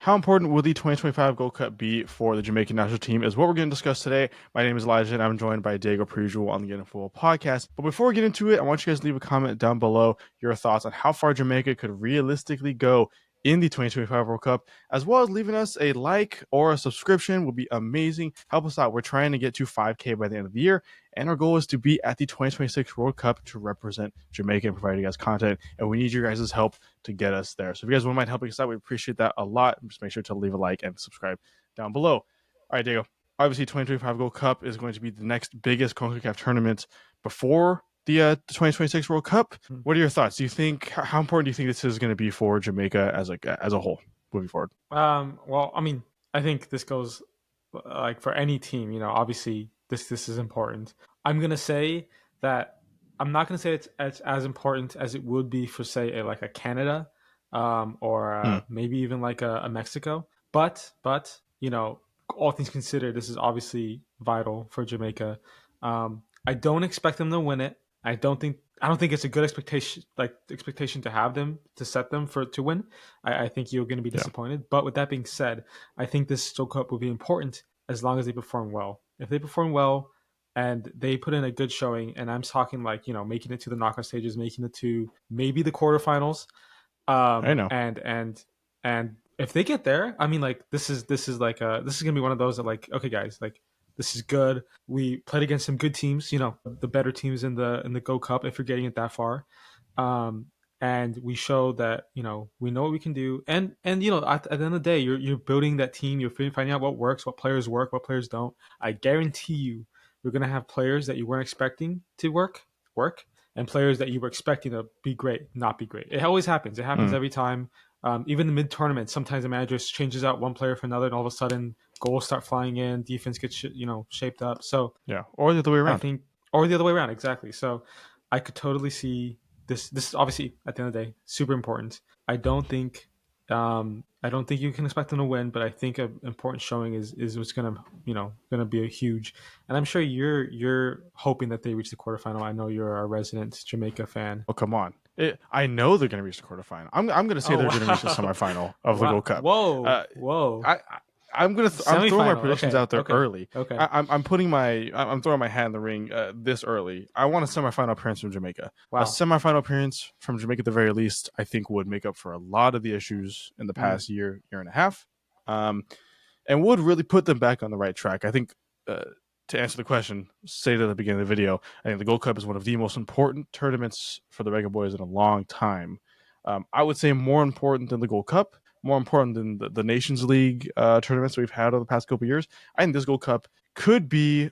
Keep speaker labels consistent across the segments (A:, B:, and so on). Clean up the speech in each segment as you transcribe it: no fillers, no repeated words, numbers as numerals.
A: How important will the 2025 Gold Cup be for the Jamaican national team is what we're going to discuss today. My name is Elijah, and I'm joined by Diego per usual on the Getting Football podcast. But before we get into it, I want you guys to leave a comment down below your thoughts on how far Jamaica could realistically go in the 2025 World Cup, as well as leaving us a like or a subscription would be amazing. Help us out. We're trying to get to 5K by the end of the year, and our goal is to be at the 2026 World Cup to represent Jamaica and provide you guys content, and we need your guys' help to get us there. So if you guys wouldn't mind helping us out, we appreciate that a lot. Just make sure to leave a like and subscribe down below. All right, Diego. Obviously, 2025 Gold Cup is going to be the next biggest Concacaf tournament before the 2026 World Cup. What are your thoughts? Do you think how important do you think this is going to be for Jamaica as a whole moving forward?
B: Well, I mean, I think this goes like for any team. Obviously this is important. I'm gonna say that I'm not gonna say it's as important as it would be for say like a Canada, or maybe even like a Mexico. But all things considered, this is obviously vital for Jamaica. I don't expect them to win it. I don't think it's a good expectation to have them to set them to win. I think you're going to be disappointed. But with that being said, I think this Still Cup will be important as long as they perform well. If they perform well and they put in a good showing, and I'm talking like making it to the knockout stages, making it to maybe the quarterfinals,
A: I know.
B: and if they get there, I mean, like this is gonna be one of those that like, okay, guys, like this is good. We played against some good teams, the better teams in the Go Cup. If you're getting it that far, and we show that we know what we can do, and at the end of the day, you're building that team. You're finding out what works, what players work, what players don't. I guarantee you're gonna have players that you weren't expecting to work, and players that you were expecting to be great, not be great. It always happens. It happens every time. Even the mid tournament, sometimes the manager changes out one player for another, and all of a sudden goals start flying in, defense gets shaped up. So
A: Yeah, or the other way
B: I
A: around.
B: think, or the other way around, exactly. So I could totally see this. This is obviously at the end of the day super important. I don't think you can expect them to win, but I think an important showing is what's gonna be a huge. And I'm sure you're hoping that they reach the quarterfinal. I know you're a resident Jamaica fan.
A: Oh, come on. I know they're going to reach the quarterfinal. I'm going to say
B: Oh
A: they're going to reach the
B: wow,
A: semifinal of the
B: wow,
A: Gold Cup.
B: whoa, whoa,
A: I'm throwing my
B: semifinal.
A: predictions
B: Okay,
A: out there
B: okay,
A: early.
B: okay.
A: I'm throwing my hat in the ring this early. I want a semifinal appearance from Jamaica. A
B: Wow.
A: semifinal appearance from Jamaica at the very least, I think would make up for a lot of the issues in the past year and a half, and would really put them back on the right track. I think to answer the question, stated at the beginning of the video, I think the Gold Cup is one of the most important tournaments for the Reggae Boyz in a long time. I would say more important than the Gold Cup, more important than the Nations League tournaments we've had over the past couple of years. I think this Gold Cup could be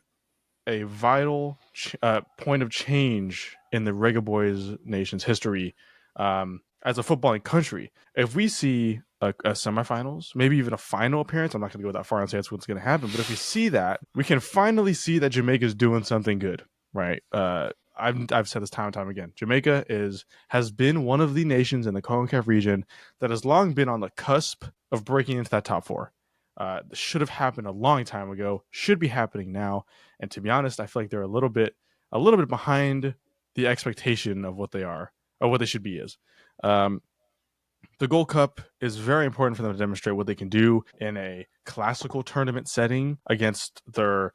A: a vital point of change in the Reggae Boyz nation's history as a footballing country. If we see a semifinals, maybe even a final appearance, I'm not going to go that far and say that's what's going to happen, but if we see that, we can finally see that Jamaica is doing something good, right? I've said this time and time again. Jamaica has been one of the nations in the Concacaf region that has long been on the cusp of breaking into that top four. Should have happened a long time ago. Should be happening now. And to be honest, I feel like they're a little bit behind the expectation of what they are or what they should be is. The Gold Cup is very important for them to demonstrate what they can do in a classical tournament setting against their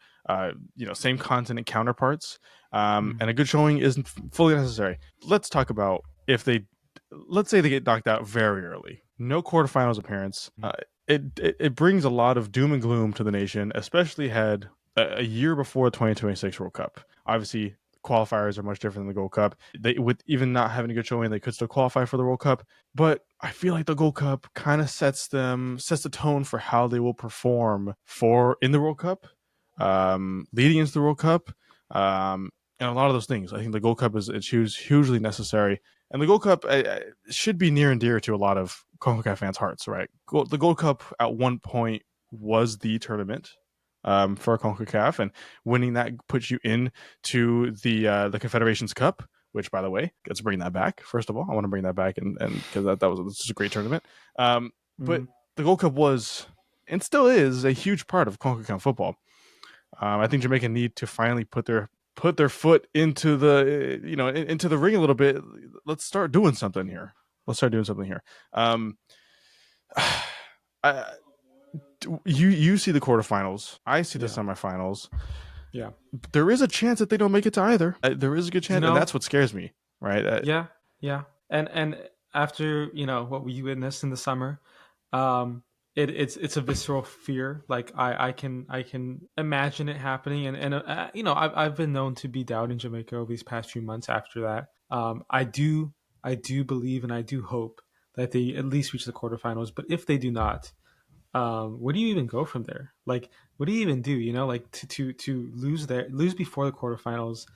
A: same continent counterparts. And a good showing isn't fully necessary. Let's talk about let's say they get knocked out very early. No quarterfinals appearance. It brings a lot of doom and gloom to the nation, especially had a year before the 2026 World Cup. Obviously, qualifiers are much different than the Gold Cup. They, with even not having a good showing, they could still qualify for the World Cup. But I feel like the Gold Cup kind of sets the tone for how they will perform in the World Cup, leading into the World Cup, and a lot of those things. I think the Gold Cup is hugely necessary, and the Gold Cup should be near and dear to a lot of Concacaf fans' hearts. Right, the Gold Cup at one point was the tournament for Concacaf, and winning that puts you into the Confederations Cup, which, by the way, let's bring that back. First of all, I want to bring that back, and because that was this is a great tournament. But the Gold Cup was and still is a huge part of Concacaf football. I think Jamaica need to finally put their foot into the into the ring a little bit. Let's start doing something here. I, you see the quarterfinals. I see the
B: Yeah,
A: semifinals.
B: yeah.
A: There is a chance that they don't make it to either. There is a good
B: You
A: chance, and
B: know,
A: that's what scares me, right?
B: yeah, yeah. And after what we witnessed in the summer, um, it's a visceral fear. Like I can imagine it happening, and I've been known to be down in Jamaica over these past few months. After that, I do believe and I do hope that they at least reach the quarterfinals. But if they do not, where do you even go from there? Like, what do you even do? Like to lose before the quarterfinals.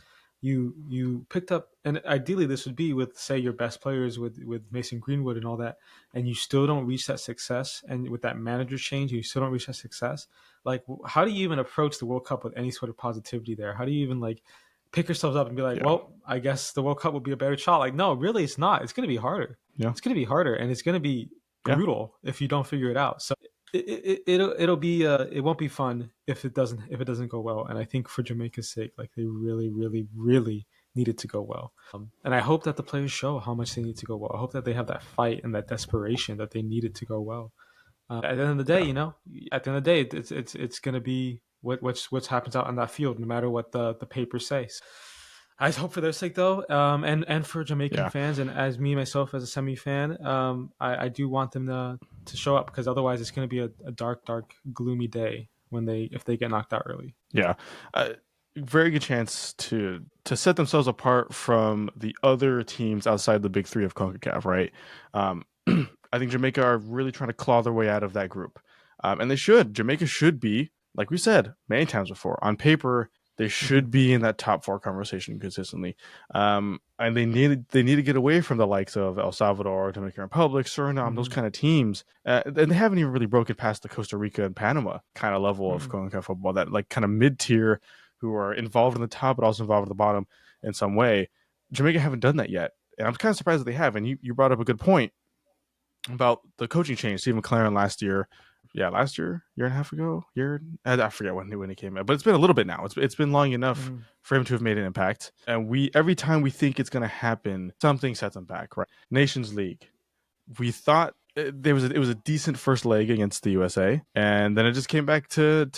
B: You picked up, and ideally this would be with, say, your best players with Mason Greenwood and all that, and you still don't reach that success, and with that manager change, you still don't reach that success. Like, how do you even approach the World Cup with any sort of positivity there? How do you even like pick yourselves up and be like,
A: Yeah,
B: well, I guess the World Cup will be a better shot? Like, no, really, it's not. It's going to be harder.
A: yeah,
B: It's going to be harder, and it's going to be
A: yeah,
B: brutal if you don't figure it out. So it'll be it won't be fun if it doesn't go well. And I think for Jamaica's sake, like they really really really need it to go well. And I hope that the players show how much they need to go well. I hope that they have that fight and that desperation that they need it to go well. At the end of the day,
A: yeah,
B: at the end of the day, it's gonna be what's happens out on that field, no matter what the papers say. I hope for their sake though, and for Jamaican
A: yeah.
B: fans, and as me myself as a semi fan, I do want them to show up, because otherwise it's going to be a dark, dark, gloomy day when if they get knocked out early.
A: Yeah, very good chance to set themselves apart from the other teams outside the big three of Concacaf, right? I think Jamaica are really trying to claw their way out of that group, and they should. Jamaica should be, like we said many times before, on paper they
B: Mm-hmm.
A: should be in that top four conversation consistently, and they need to get away from the likes of El Salvador, Dominican Republic, Suriname, those
B: Mm-hmm.
A: kind of teams. And they haven't even really broken past the Costa Rica and Panama kind of level of
B: Mm-hmm.
A: CONCACAF football, that like kind of mid tier, who are involved in the top but also involved at the bottom in some way. Jamaica haven't done that yet, and I'm kind of surprised that they have. And you brought up a good point about the coaching change. Steve McLaren last year, yeah, last year and a half ago, I forget when he came in, but it's been a little bit now. It's been long enough
B: Mm-hmm.
A: for him to have made an impact. And we every time we think it's going to happen, something sets him back. Right, Nations League. We thought it was a decent first leg against the USA, and then it just came back to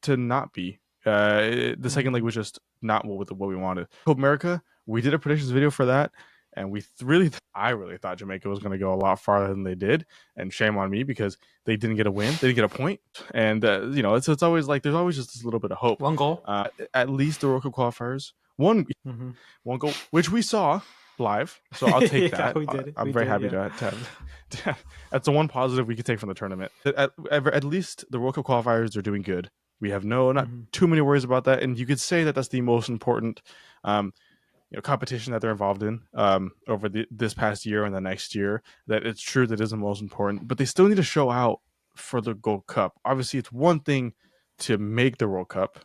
A: not be. The second leg
B: Mm-hmm.
A: was just not what we wanted. Copa America, we did a predictions video for that, and I really thought Jamaica was going to go a lot farther than they did, and shame on me because they didn't get a win, they didn't get a point, and it's always like there's always just this little bit of hope.
B: One goal.
A: At least the World Cup qualifiers,
B: Mm-hmm.
A: one goal, which we saw live. So I'll take
B: Yeah,
A: that.
B: we did.
A: I'm
B: We
A: very
B: did.
A: happy
B: Yeah.
A: that's the one positive we could take from the tournament. At least the World Cup qualifiers are doing good. We have not
B: Mm-hmm.
A: too many worries about that, and you could say that that's the most important um, competition that they're involved in over this past year and the next year. That it's true that is the most important, but they still need to show out for the Gold Cup. Obviously, it's one thing to make the World Cup,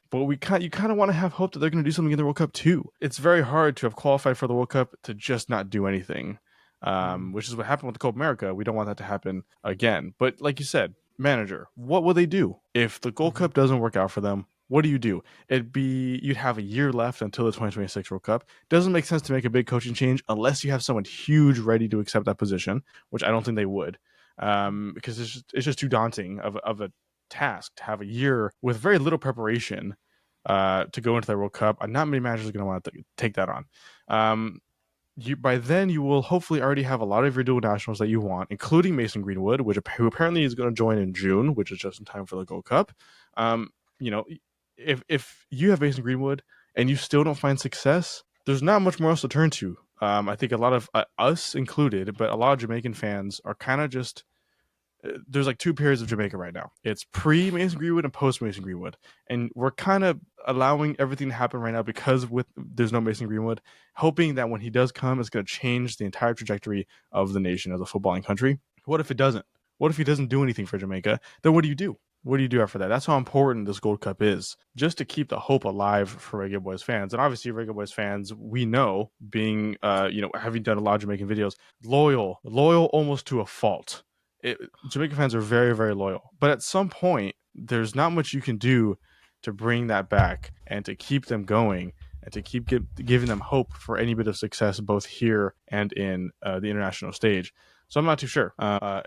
A: but you kind of want to have hope that they're going to do something in the World Cup too. It's very hard to have qualified for the World Cup to just not do anything,
B: Mm-hmm.
A: which is what happened with the Copa America. We don't want that to happen again. But like you said, manager, what will they do if the Gold
B: Mm-hmm.
A: Cup doesn't work out for them? What do you do? You'd have a year left until the 2026 World Cup. Doesn't make sense to make a big coaching change unless you have someone huge ready to accept that position, which I don't think they would, because it's just too daunting of a task to have a year with very little preparation to go into the World Cup. Not many managers are going to want to take that on. By then you will hopefully already have a lot of your dual nationals that you want, including Mason Greenwood, who apparently is going to join in June, which is just in time for the Gold Cup. Um, you know, if you have Mason Greenwood and you still don't find success, there's not much more else to turn to. I think a lot of us included, but a lot of Jamaican fans are kind of just there's like two periods of Jamaica right now. It's pre Mason Greenwood and post Mason Greenwood, and we're kind of allowing everything to happen right now because there's no Mason Greenwood, hoping that when he does come, it's going to change the entire trajectory of the nation as a footballing country. What if it doesn't? What if he doesn't do anything for Jamaica? Then what do you do? What do you do after that? That's how important this Gold Cup is, just to keep the hope alive for Reggae Boyz fans. And obviously, Reggae Boyz fans, we know, being, having done a lot of Jamaican videos, loyal almost to a fault. Jamaican fans are very, very loyal. But at some point, there's not much you can do to bring that back and to keep them going and to giving them hope for any bit of success, both here and in the international stage. So I'm not too sure.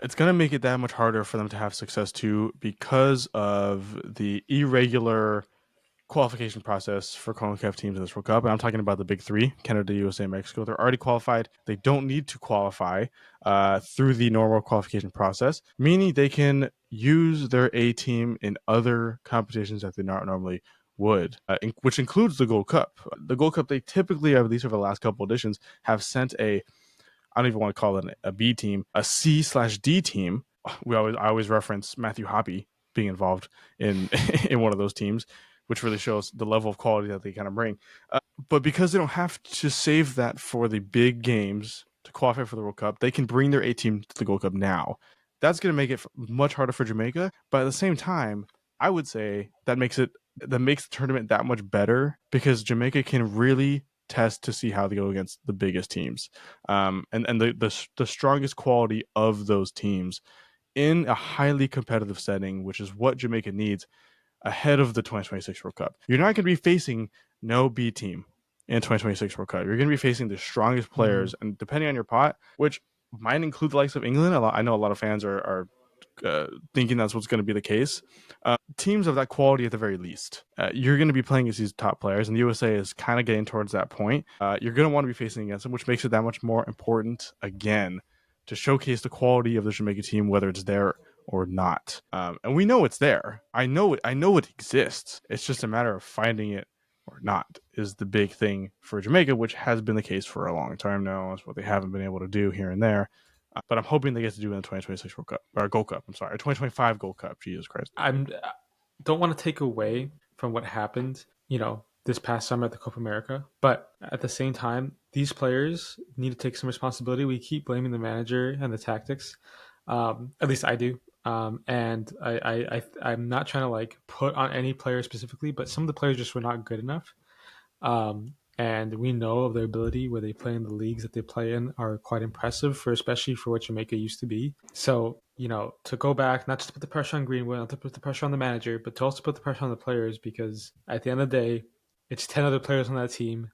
A: It's going to make it that much harder for them to have success too because of the irregular qualification process for CONCACAF teams in this World Cup. And I'm talking about the big three: Canada, USA, Mexico. They're already qualified. They don't need to qualify through the normal qualification process, meaning they can use their A team in other competitions that they not normally would, which includes the Gold Cup. The Gold Cup, they typically, at least over the last couple editions, have sent a, I don't even want to call it a B team, a C/D team. I always reference Matthew Hoppe being involved in in one of those teams, which really shows the level of quality that they kind of bring. But because they don't have to save that for the big games to qualify for the World Cup, they can bring their A team to the Gold Cup now. That's going to make it much harder for Jamaica. But at the same time, I would say that makes the tournament that much better because Jamaica can really test to see how they go against the biggest teams, and the strongest quality of those teams in a highly competitive setting, which is what Jamaica needs ahead of the 2026 World Cup. You're not going to be facing no B team in 2026 World Cup. You're going to be facing the strongest
B: Mm-hmm.
A: players, and depending on your pot, which might include the likes of England. I know a lot of fans are thinking that's what's going to be the case. Teams of that quality at the very least. You're going to be playing against these top players, and the USA is kind of getting towards that point. You're going to want to be facing against them, which makes it that much more important again to showcase the quality of the Jamaica team, whether it's there or not. And we know it's there. I know it. I know it exists. It's just a matter of finding it or not is the big thing for Jamaica, which has been the case for a long time now. That's what they haven't been able to do here and there. But I'm hoping they get to do it in the 2026 World Cup or Gold Cup. I'm sorry, 2025 Gold Cup. Jesus Christ.
B: I'm don't want to take away from what happened, this past summer at the Copa America, but at the same time, these players need to take some responsibility. We keep blaming the manager and the tactics. At least I do. And I'm not trying to like put on any player specifically, but some of the players just were not good enough. And we know of their ability where they play in the leagues that they play in are quite impressive for especially for what Jamaica used to be. So, to go back, not just to put the pressure on Greenwood, not to put the pressure on the manager, but to also put the pressure on the players because at the end of the day, it's 10 other players on that team.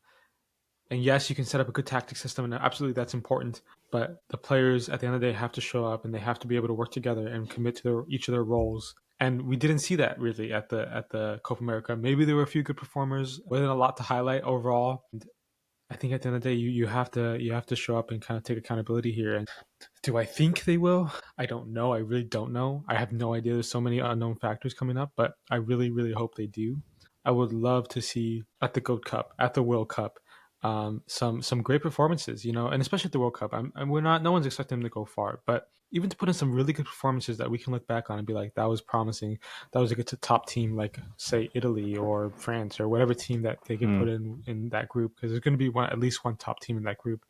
B: And yes, you can set up a good tactic system, and absolutely that's important. But the players at the end of the day have to show up, and they have to be able to work together and commit to each of their roles. And we didn't see that really at the Copa America. Maybe there were a few good performers, wasn't a lot to highlight overall. And I think at the end of the day, you have to show up and kind of take accountability here. And do I think they will? I don't know. I really don't know. I have no idea. There's so many unknown factors coming up, but I really, really hope they do. I would love to see at the Gold Cup, at the World Cup, some great performances, and especially at the World Cup. We're not, no one's expecting them to go far, but even to put in some really good performances that we can look back on and be like, that was promising. That was a good top team, like say Italy or France or whatever team that they can
A: Mm.
B: put in that group, because there's going to be at least one top team in that group.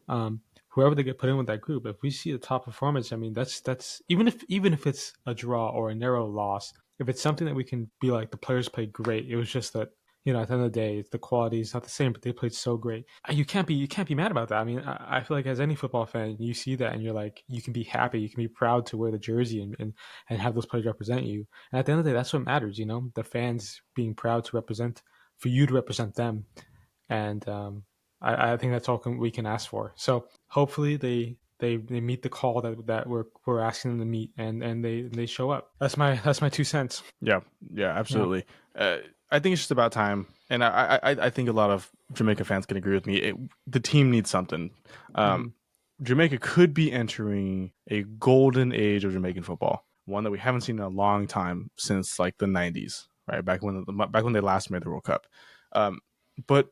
B: Whoever they get put in with that group, if we see the top performance, I mean, that's even if it's a draw or a narrow loss, if it's something that we can be like the players played great, it was just that at the end of the day, the quality is not the same, but they played so great. You can't be mad about that. I mean, I feel like as any football fan, you see that and you're like, you can be happy, you can be proud to wear the jersey and have those players represent you. And at the end of the day, that's what matters. The fans being proud to represent for you to represent them, and I think that's all we can ask for. So hopefully they meet the call that we're asking them to meet, and they show up. That's my 2 cents.
A: Yeah, yeah,
B: Yeah.
A: absolutely. I think it's just about time, and I think a lot of Jamaica fans can agree with me. The team needs something. Um,
B: Mm-hmm.
A: Jamaica could be entering a golden age of Jamaican football, one that we haven't seen in a long time since like the '90s, right? Back when they last made the World Cup. Um, but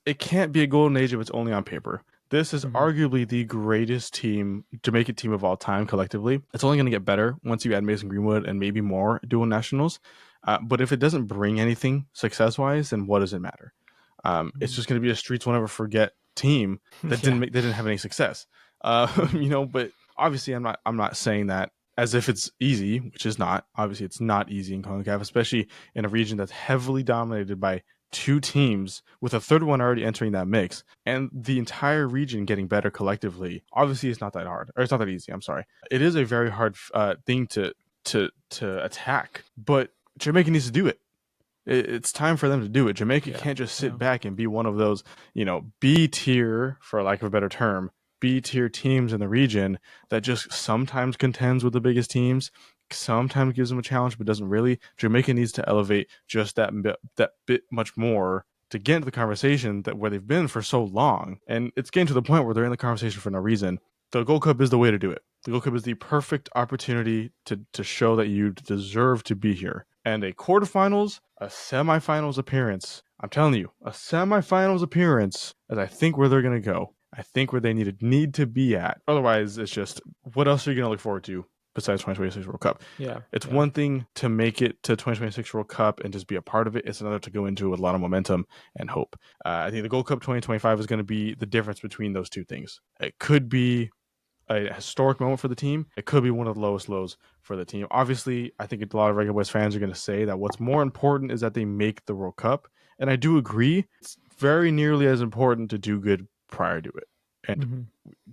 A: it can't be a golden age if it's only on paper. This is
B: Mm-hmm.
A: arguably the greatest Jamaican team of all time collectively. It's only going to get better once you add Mason Greenwood and maybe more dual nationals. But if it doesn't bring anything success wise, then what does it matter? It's just going to be a streets will never forget team that
B: Yeah.
A: they didn't have any success.
B: Mm-hmm.
A: But obviously I'm not saying that as if it's easy, which is not. Obviously, it's not easy in Concacaf, especially in a region that's heavily dominated by two teams with a third one already entering that mix and the entire region getting better collectively. Obviously, it's not that hard, or it's not that easy. I'm sorry. It is a very hard thing to attack, but Jamaica needs to do it. It's time for them to do it. Jamaica
B: Yeah.
A: can't just sit
B: Yeah.
A: back and be one of those, B tier, for lack of a better term, B tier teams in the region that just sometimes contends with the biggest teams, sometimes gives them a challenge, but doesn't really. Jamaica needs to elevate just that bit much more to get into the conversation that where they've been for so long, and it's getting to the point where they're in the conversation for no reason. The Gold Cup is the way to do it. The Gold Cup is the perfect opportunity to show that you deserve to be here. And a quarterfinals, a semifinals appearance. I'm telling you, a semifinals appearance is I think where they're gonna go. I think where they need to be at. Otherwise, it's just what else are you gonna look forward to besides 2026 World Cup?
B: Yeah,
A: It's
B: yeah.
A: one thing to make it to 2026 World Cup and just be a part of it. It's another to go into with a lot of momentum and hope. I think the Gold Cup 2025 is going to be the difference between those two things. It could be a historic moment for the team. It could be one of the lowest lows for the team. Obviously, I think a lot of Reggae Boyz fans are going to say that what's more important is that they make the World Cup. And I do agree. It's very nearly as important to do good prior to it. And
B: Hmm.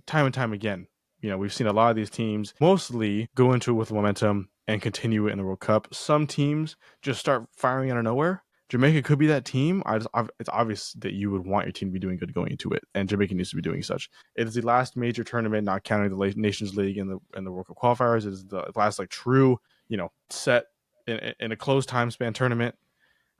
A: time and time again, we've seen a lot of these teams mostly go into it with momentum and continue it in the World Cup. Some teams just start firing out of nowhere. Jamaica could be that team. It's obvious that you would want your team to be doing good going into it, and Jamaica needs to be doing such. It is the last major tournament, not counting the Nations League and the World Cup qualifiers. It is the last true, set in a closed time span tournament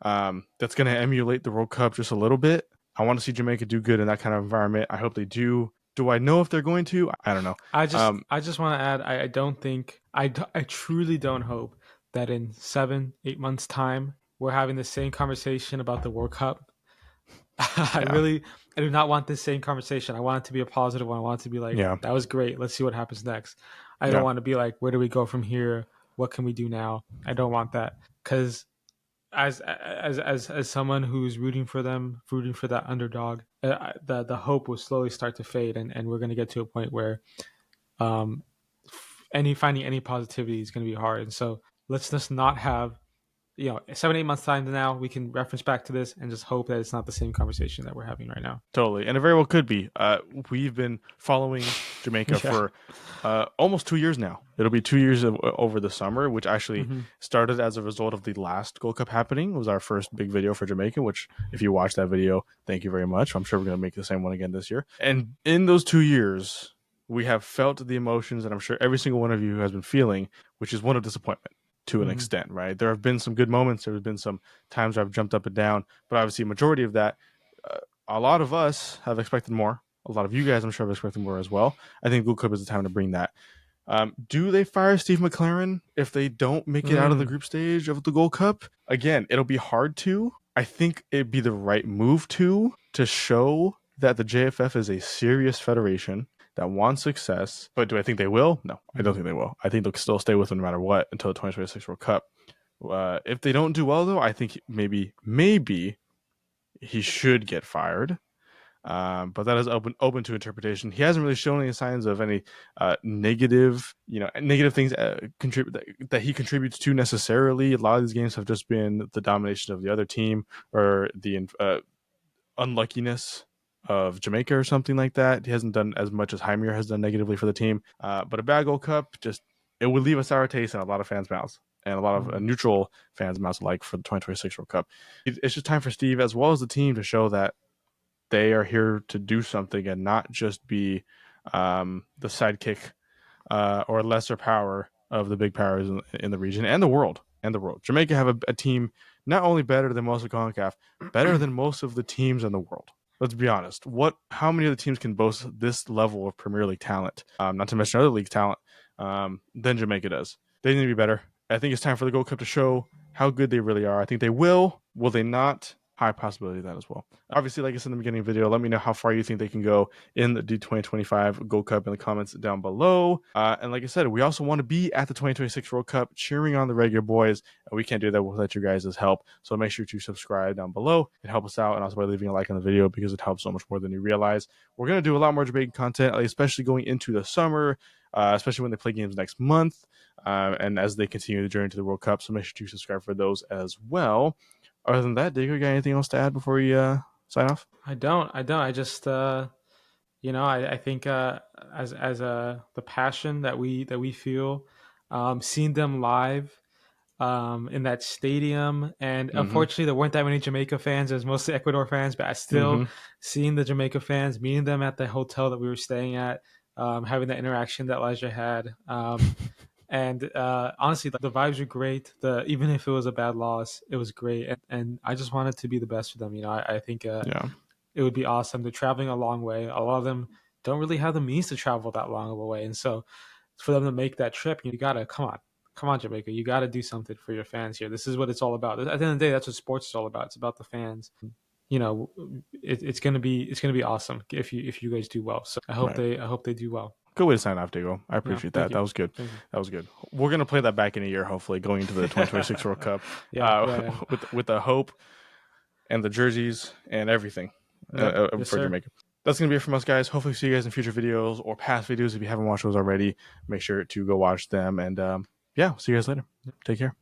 A: that's going to emulate the World Cup just a little bit. I want to see Jamaica do good in that kind of environment. I hope they do. Do I know if they're going to? I don't know.
B: I just want to add, I don't think, I truly don't hope that in 7, 8 months time we're having the same conversation about the World Cup.
A: Yeah,
B: I do not want this same conversation. I want it to be a positive one. I want it to be like,
A: yeah,
B: that was great. Let's see what happens next. I don't
A: yeah.
B: want to be like, where do we go from here? What can we do now? I don't want that, because as someone who's rooting for them, rooting for that underdog, the hope will slowly start to fade, and we're going to get to a point where um, any finding any positivity is going to be hard. And so let's just not have, 7, 8 months time now we can reference back to this and just hope that it's not the same conversation that we're having right now.
A: Totally, and it very well could be. We've been following Jamaica
B: Yeah.
A: for almost 2 years now. It'll be 2 years over the summer, which actually
B: Hmm.
A: started as a result of the last Gold Cup happening. It was our first big video for Jamaica, which, if you watched that video, thank you very much. I'm sure we're going to make the same one again this year. And in those 2 years, we have felt the emotions that I'm sure every single one of you has been feeling, which is one of disappointment to an
B: Hmm.
A: extent, right? There have been some good moments. There have been some times where I've jumped up and down, but obviously, a majority of that. Uh, a lot of us have expected more. A lot of you guys, I'm sure, have expected more as well. I think Gold Cup is the time to bring that. Do they fire Steve McLaren if they don't make it out of the
B: Mm.
A: group stage of the Gold Cup? Again, it'll be hard to. I think it'd be the right move to show that the JFF is a serious federation that wants success. But do I think they will? No, I don't
B: Hmm.
A: think they will. I think they'll still stay with them no matter what until the 2026 World Cup. If they don't do well, though, I think maybe he should get fired. But that is open to interpretation. He hasn't really shown any signs of any negative things contribute that he contributes to necessarily. A lot of these games have just been the domination of the other team or the unluckiness of Jamaica or something like that. He hasn't done as much as Jaime has done negatively for the team. But a bad Gold Cup just it would leave a sour taste in a lot of fans' mouths and a lot of
B: Hmm.
A: neutral fans' mouths alike for the 2026 World Cup. It's just time for Steve as well as the team to show that they are here to do something and not just be the sidekick or lesser power of the big powers in the region and the world. And the world. Jamaica have a team not only better than most of Concacaf, better than most of the teams in the world. Let's be honest. How many other teams can boast this level of Premier League talent? Not to mention other league talent than Jamaica does. They need to be better. I think it's time for the Gold Cup to show how good they really are. I think they will. Will they not? High possibility of that as well. Obviously, like I said in the beginning of the video, let me know how far you think they can go in the D2025 Gold Cup in the comments down below. And like I said, we also want to be at the 2026 World Cup cheering on the Reggae Boyz. And we can't do that without your guys' help. So make sure to subscribe down below and help us out. And also by leaving a like on the video because it helps so much more than you realize. We're going to do a lot more Jamaican content, especially going into the summer, especially when they play games next month. And as they continue the journey to the World Cup. So make sure to subscribe for those as well. Other than that, Diego, you got anything else to add before we sign off?
B: I just I think as the passion that we feel, seeing them live, in that stadium. And
A: Mm-hmm.
B: unfortunately, there weren't that many Jamaica fans. It was mostly Ecuador fans. But I still
A: Mm-hmm.
B: seeing the Jamaica fans, meeting them at the hotel that we were staying at, having that interaction that Elijah had. And honestly, the vibes were great. The Even if it was a bad loss, it was great, and I just wanted to be the best for them. I think
A: Yeah.
B: it would be awesome. They're traveling a long way. A lot of them don't really have the means to travel that long of a way, and so for them to make that trip, you gotta come on, Jamaica. You gotta do something for your fans here. This is what it's all about. At the end of the day, that's what sports is all about. It's about the fans. You know, it's gonna be awesome if you guys do well. So
A: Right.
B: I hope they do well.
A: Good way to sign off, Diego. I
B: Yeah,
A: appreciate
B: thank
A: that.
B: you,
A: That was good.
B: thank you.
A: That was good. We're gonna play that back in a year, hopefully, going into the 2026 World Cup,
B: Yeah, yeah,
A: with the hope and the jerseys and everything
B: yeah. Yep, yes,
A: for
B: sir.
A: Jamaica. That's gonna be it from us, guys. Hopefully, see you guys in future videos or past videos. If you haven't watched those already, make sure to go watch them. And yeah, see you guys later. Take care.